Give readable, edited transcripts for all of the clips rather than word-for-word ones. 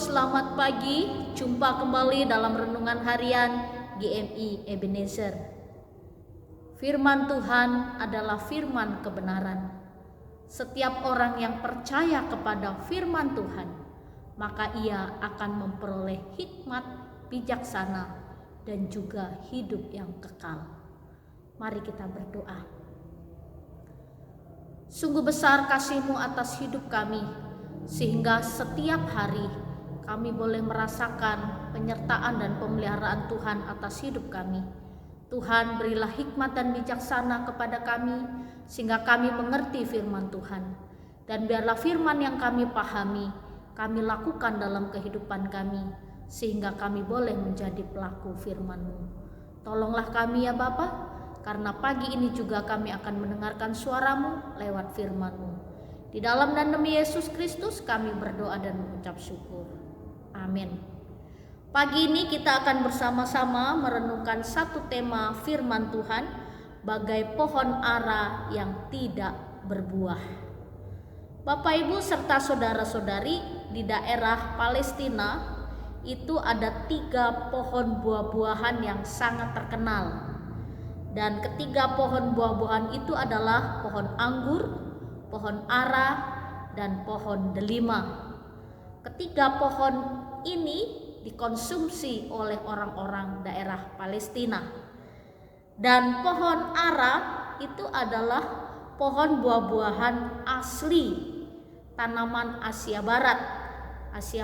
selamat pagi. Jumpa kembali dalam renungan harian GMI Ebenezer. Firman Tuhan adalah firman kebenaran. Setiap orang yang percaya kepada firman Tuhan, maka ia akan memperoleh hikmat, bijaksana, dan juga hidup yang kekal. Mari kita berdoa. Sungguh besar kasih-Mu atas hidup kami, sehingga setiap hari kami boleh merasakan penyertaan dan pemeliharaan Tuhan atas hidup kami. Tuhan, berilah hikmat dan bijaksana kepada kami, sehingga kami mengerti firman Tuhan. Dan biarlah firman yang kami pahami, kami lakukan dalam kehidupan kami, sehingga kami boleh menjadi pelaku firman-Mu. Tolonglah kami ya Bapa, karena pagi ini juga kami akan mendengarkan suara-Mu lewat firman-Mu. Di dalam dan demi Yesus Kristus kami berdoa dan mengucap syukur. Amin. Pagi ini kita akan bersama-sama merenungkan satu tema firman Tuhan, bagai pohon ara yang tidak berbuah. Bapak Ibu serta saudara-saudari, di daerah Palestina itu ada 3 pohon buah-buahan yang sangat terkenal. Dan ketiga pohon buah-buahan itu adalah pohon anggur, pohon ara, dan pohon delima. Ketiga pohon ini dikonsumsi oleh orang-orang daerah Palestina. Dan pohon ara itu adalah pohon buah-buahan asli tanaman Asia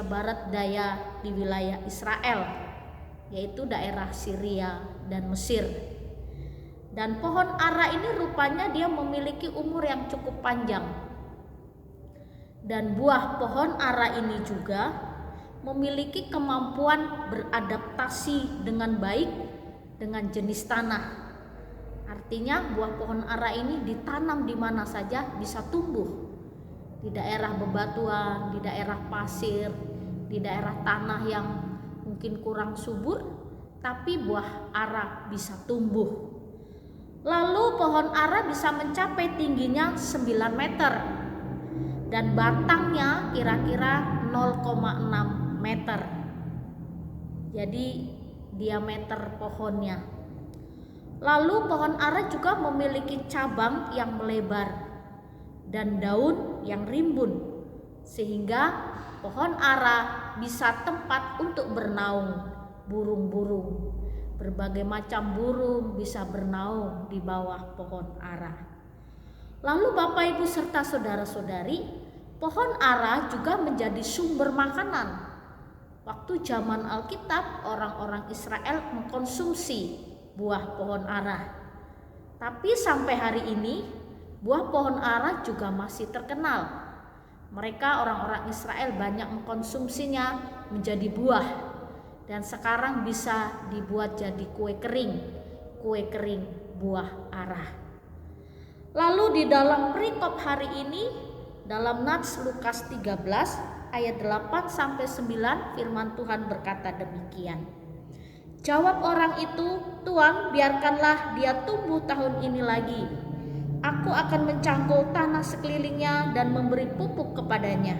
Barat Daya di wilayah Israel, yaitu daerah Syria dan Mesir. Dan pohon ara ini rupanya dia memiliki umur yang cukup panjang. Dan buah pohon ara ini juga memiliki kemampuan beradaptasi dengan baik dengan jenis tanah. Artinya buah pohon ara ini ditanam di mana saja bisa tumbuh. Di daerah bebatuan, di daerah pasir, di daerah tanah yang mungkin kurang subur, tapi buah ara bisa tumbuh. Lalu pohon ara bisa mencapai tingginya 9 meter dan batangnya kira-kira 0,6 meter. Jadi diameter pohonnya. Lalu pohon ara juga memiliki cabang yang melebar dan daun yang rimbun, sehingga pohon ara bisa tempat untuk bernaung burung-burung. Berbagai macam burung bisa bernaung di bawah pohon ara. Lalu Bapak Ibu serta saudara-saudari, pohon ara juga menjadi sumber makanan. Waktu zaman Alkitab, orang-orang Israel mengkonsumsi buah pohon ara. Tapi sampai hari ini, buah pohon ara juga masih terkenal. Mereka orang-orang Israel banyak mengkonsumsinya menjadi buah. Dan sekarang bisa dibuat jadi kue kering buah ara. Lalu di dalam perikop hari ini, dalam Nats Lukas 13 ayat 8-9, firman Tuhan berkata demikian. Jawab orang itu, Tuan, biarkanlah dia tumbuh tahun ini lagi. Aku akan mencangkul tanah sekelilingnya dan memberi pupuk kepadanya.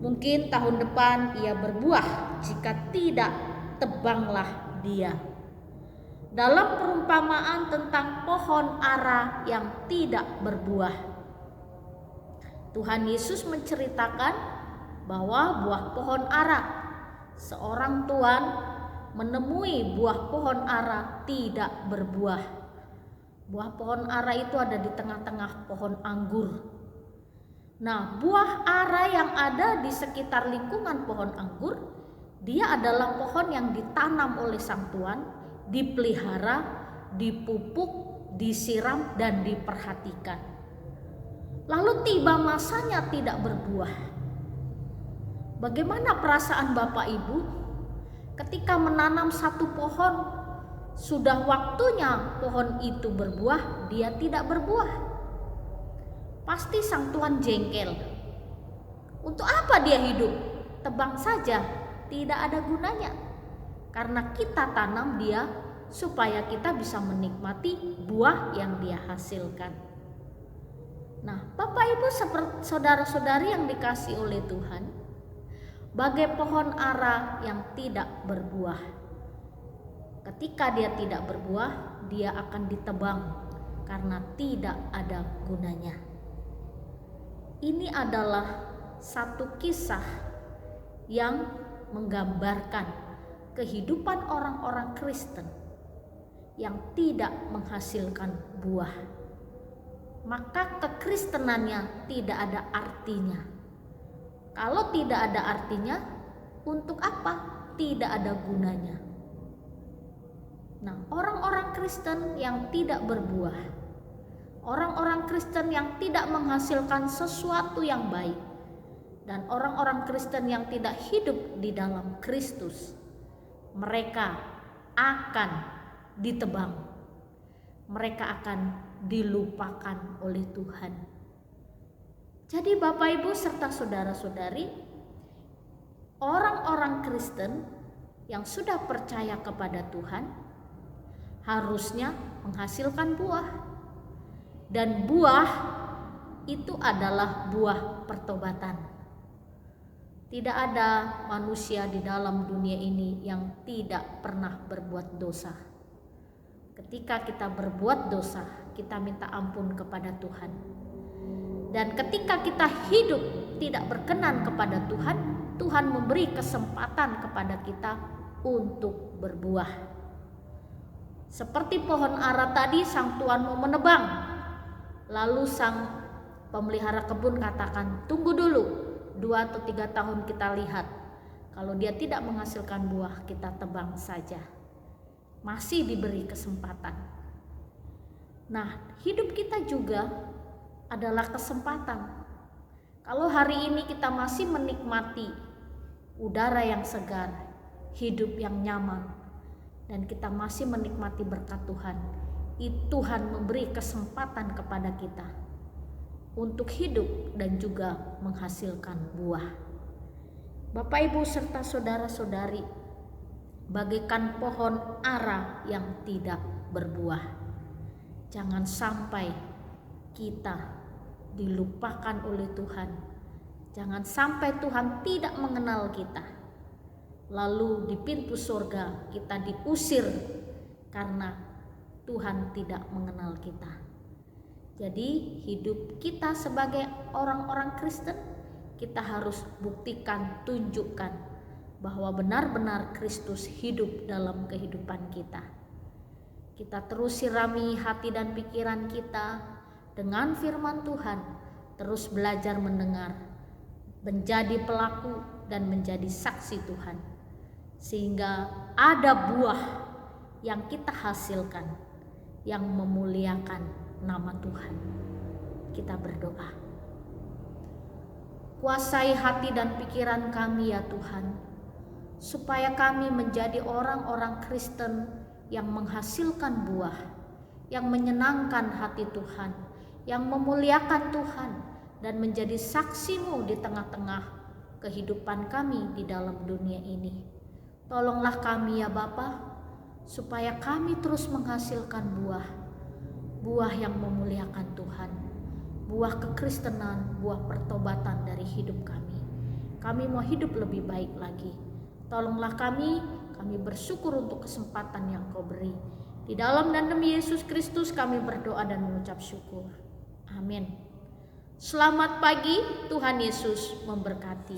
Mungkin tahun depan ia berbuah, jika tidak tebanglah dia. Dalam perumpamaan tentang pohon ara yang tidak berbuah, Tuhan Yesus menceritakan bahwa buah pohon ara, seorang tuan menemui buah pohon ara tidak berbuah. Buah pohon ara itu ada di tengah-tengah pohon anggur. Nah, buah ara yang ada di sekitar lingkungan pohon anggur, dia adalah pohon yang ditanam oleh sang tuan, dipelihara, dipupuk, disiram, dan diperhatikan. Lalu tiba masanya tidak berbuah. Bagaimana perasaan Bapak Ibu ketika menanam satu pohon, sudah waktunya pohon itu berbuah, dia tidak berbuah? Pasti sang tuan jengkel. Untuk apa dia hidup? Tebang saja, tidak ada gunanya. Karena kita tanam dia supaya kita bisa menikmati buah yang dia hasilkan. Nah, Bapak Ibu saudara-saudari yang dikasihi oleh Tuhan, bagai pohon ara yang tidak berbuah. Ketika dia tidak berbuah, dia akan ditebang karena tidak ada gunanya. Ini adalah satu kisah yang menggambarkan kehidupan orang-orang Kristen yang tidak menghasilkan buah. Maka kekristenannya tidak ada artinya. Kalau tidak ada artinya, untuk apa? Tidak ada gunanya. Nah, orang-orang Kristen yang tidak berbuah, orang-orang Kristen yang tidak menghasilkan sesuatu yang baik, dan orang-orang Kristen yang tidak hidup di dalam Kristus, mereka akan ditebang. Mereka akan dilupakan oleh Tuhan. Jadi Bapak Ibu serta saudara-saudari, orang-orang Kristen yang sudah percaya kepada Tuhan harusnya menghasilkan buah. Dan buah itu adalah buah pertobatan. Tidak ada manusia di dalam dunia ini yang tidak pernah berbuat dosa. Ketika kita berbuat dosa, kita minta ampun kepada Tuhan. Dan ketika kita hidup tidak berkenan kepada Tuhan, Tuhan memberi kesempatan kepada kita untuk berbuah. Seperti pohon ara tadi, sang tuan mau menebang. Lalu sang pemelihara kebun katakan, tunggu dulu, 2 atau 3 tahun kita lihat. Kalau dia tidak menghasilkan buah, kita tebang saja. Masih diberi kesempatan. Nah, hidup kita juga adalah kesempatan. Kalau hari ini kita masih menikmati udara yang segar, hidup yang nyaman, dan kita masih menikmati berkat Tuhan, Tuhan memberi kesempatan kepada kita untuk hidup dan juga menghasilkan buah. Bapak Ibu serta saudara-saudari, bagaikan pohon ara yang tidak berbuah. Jangan sampai kita dilupakan oleh Tuhan. Jangan sampai Tuhan tidak mengenal kita. Lalu di pintu surga kita diusir karena Tuhan tidak mengenal kita. Jadi hidup kita sebagai orang-orang Kristen, kita harus buktikan, tunjukkan bahwa benar-benar Kristus hidup dalam kehidupan kita. Kita terus sirami hati dan pikiran kita dengan firman Tuhan, terus belajar mendengar, menjadi pelaku dan menjadi saksi Tuhan. Sehingga ada buah yang kita hasilkan yang memuliakan nama Tuhan. Kita berdoa. Kuasai hati dan pikiran kami ya Tuhan, supaya kami menjadi orang-orang Kristen yang menghasilkan buah, yang menyenangkan hati Tuhan, yang memuliakan Tuhan, dan menjadi saksi-Mu di tengah-tengah kehidupan kami di dalam dunia ini. Tolonglah kami ya Bapa, supaya kami terus menghasilkan buah yang memuliakan Tuhan, buah kekristenan, buah pertobatan dari hidup kami. Kami mau hidup lebih baik lagi. Tolonglah kami bersyukur untuk kesempatan yang Kau beri. Di dalam dan demi Yesus Kristus kami berdoa dan mengucap syukur. Amin. Selamat pagi, Tuhan Yesus memberkati.